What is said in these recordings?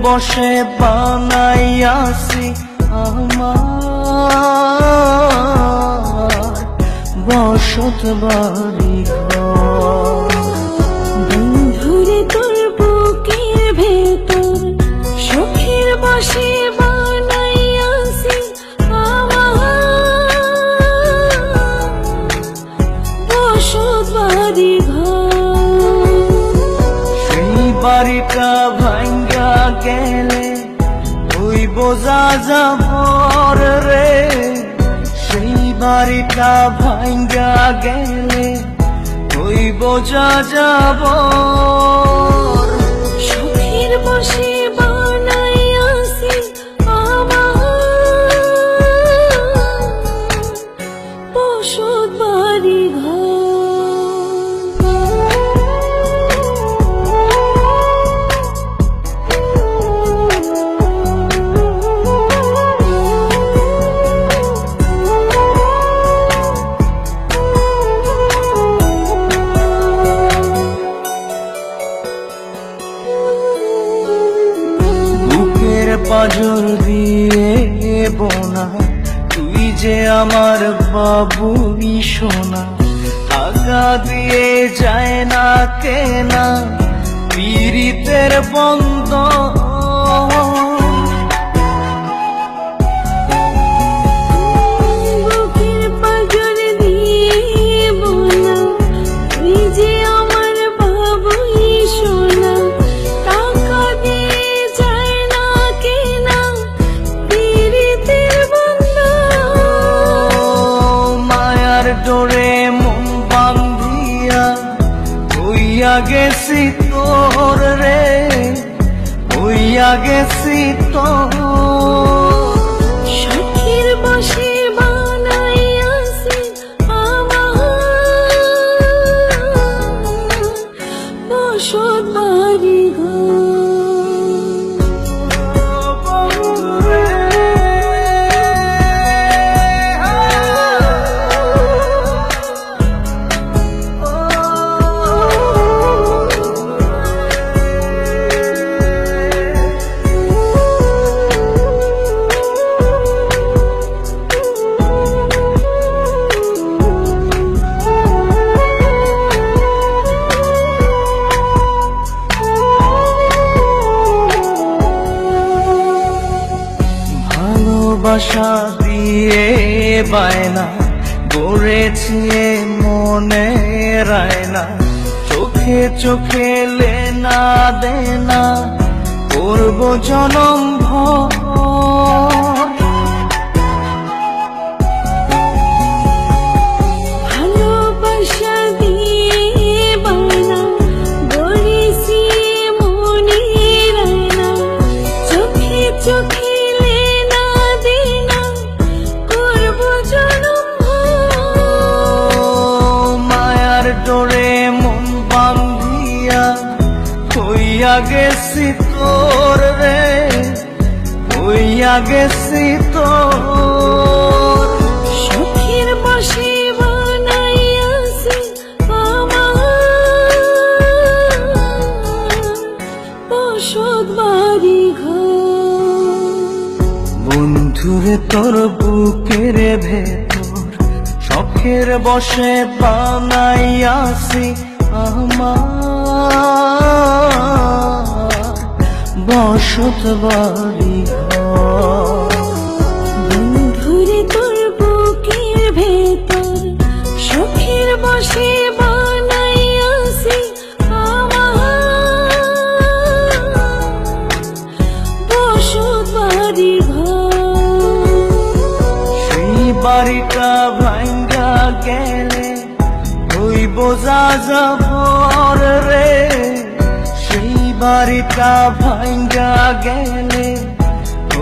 বসে বানাইয়াছি আমার বসত বাড়ি ঘর। বন্ধুরে তোর বুকের ভেতর সুখের বসে বানাইয়াছি আমার বসত বাড়ি ঘর। সেই বাড়িটা ভাঙ্গা গেলে ওই বোঝা যাবর রে, সেই বাড়িটা ভাঙ্গা গেলে ওই বোঝা যাবর। সুখের বসে বানাইয়াছি আমার বসত বাড়ি ঘর। পাজর দিয়ে বোনা তুই যে আমার বাবুই সোনা, টাকা দিয়ে যায় না কেনা পীড়িতের বন্ধ। বুকের পাজর দিয়ে বোনা তুই যে আমার বাবুই সোনা, টাকা দিয়ে যায় না কেনা পীড়িতের বন্ধন। মায়ার ডোরে মন বান্ধিয়া হইয়া গেছি তোর রে, হইয়া গেছি তোর। সুখের বসে বানাইয়াছি আমার বসত বাড়ি ঘর। ভালোবাসা দিয়ে বায়না গড়েছি মনে রায়না, চোখে চোখে লেনা দেনা করব জনম ভর। ভালোবাসা দিয়ে বায়না গড়েছি মনে রায়না, চোখে চোখে লেনা দেনা করব জনম ভর। মায়ার ডোরে মন বান্ধিয়া হইয়া গেছি তোর রে, হইয়া গেছি তোর। সুখের বসে বানাইয়াছি আমার বসত বাড়ি ঘর। বন্ধুরে তোর বুকের ভেতর শখের বসে বানাইয়াছি আমার বসত বাড়ি ঘর। বন্ধুরে তোর বুকের ভেতর সুখের বসে বানাইয়াছি আমার বসত বাড়ি ঘর। সেই বাড়িটা ভাঙ্গা গেলে ওই বোঝা যাবর রে, সেই বাড়িটা ভাঙ্গা গেলে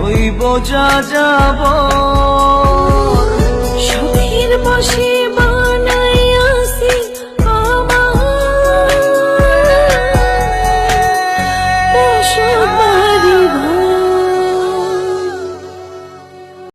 ওই বোঝা যাবর। সুখের বসে বানাইয়াছি আমার বসত